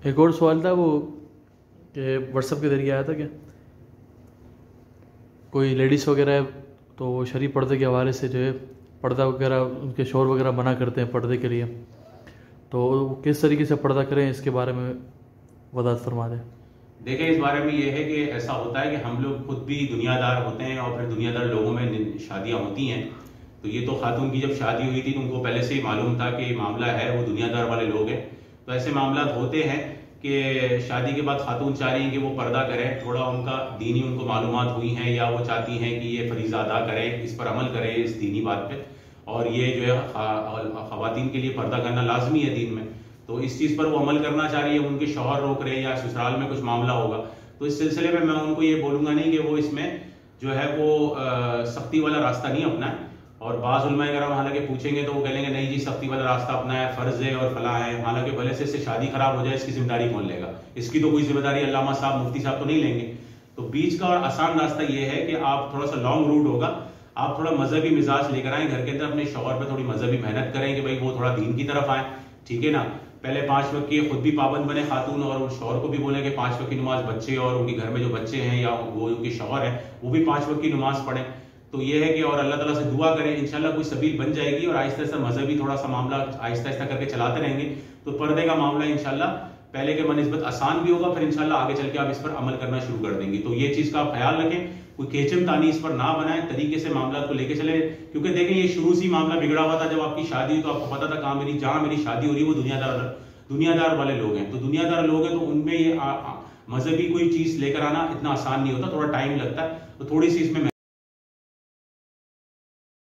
एक और सवाल था वो कि व्हाट्सएप के ज़रिए आया था क्या कोई लेडीज़ वगैरह है तो वो शरई पर्दे के हवाले से जो है पर्दा वगैरह उनके शोर वगैरह मना करते हैं पर्दे के लिए, तो किस तरीके से पर्दा करें इसके बारे में वजाहत फरमा दें। देखिए, इस बारे में ये है कि ऐसा होता है कि हम लोग खुद भी दुनियादार होते हैं और फिर दुनियादार लोगों में शादियां होती हैं। तो ये तो खातून की जब शादी हुई थी तो उनको पहले से ही मालूम था कि मामला है वो दुनियादार वाले लोग हैं। तो ऐसे मामला होते हैं कि शादी के बाद खातून चाह रही हैं कि वो पर्दा करें, थोड़ा उनका दीनी उनको मालूमात हुई हैं या वो चाहती हैं कि ये फरीज़ा अदा करें, इस पर अमल करें इस दीनी बात पे। और ये जो है ख़वातीन के लिए पर्दा करना लाजमी है दीन में। तो इस चीज़ पर वो अमल करना चाह रही है, उनके शौहर रोक रहे हैं या ससुराल में कुछ मामला होगा, तो इस सिलसिले में मैं उनको ये बोलूँगा नहीं कि वो इसमें जो है वो सख्ती वाला रास्ता नहीं अपनाए। और बाज़ उलमा अगर हालांकि पूछेंगे तो वो कहेंगे नहीं जी सख्ती वाला रास्ता अपनाया फ़र्ज़ है और फला है। हालांकि भले से इससे शादी खराब हो जाए इसकी जिम्मेदारी कौन लेगा, इसकी तो कोई जिम्मेदारी अल्लामा साहब मुफ्ती साहब तो नहीं लेंगे। तो बीच का और आसान रास्ता ये है कि आप थोड़ा सा लॉन्ग रूट होगा, आप थोड़ा मजहबी मिजाज लेकर आए घर के अंदर, अपने शौहर पर थोड़ी मजहबी मेहनत करें कि भाई वो थोड़ा दीन की तरफ आए, ठीक है ना। पहले 5 वक्त की खुद भी पाबंद बने खातून और शौहर को भी बोले कि 5 वक्त की नमाज बच्चे और उनके घर में जो बच्चे हैं या वो उनके शौहर है वो भी 5 वक्त की नमाज पढ़ें। तो ये है कि और अल्लाह ताला से दुआ करें, इंशाल्लाह कोई सबील बन जाएगी और आहिस्ता आहिस्ता मजहबी थोड़ा सा मामला आहिस्ता आहिस्ता करके चलाते रहेंगे तो पर्दे का मामला इंशाल्लाह पहले के बनिस्बत आसान भी होगा, फिर इंशाल्लाह आगे चल के आप इस पर अमल करना शुरू कर देंगे। तो ये चीज का आप ख्याल रखें, कोई केचम तानी इस पर ना बनाए, तरीके से मामला को लेके चले। क्योंकि देखें ये शुरू से मामला बिगड़ा हुआ था, जब आपकी शादी हुई तो आपको पता था कहाँ जहाँ मेरी शादी हो रही है वो दुनियादार वाले लोग हैं। तो दुनियादार लोग हैं तो उनमें ये मजहबी कोई चीज लेकर आना इतना आसान नहीं होता, थोड़ा टाइम लगता है। तो थोड़ी सी इसमें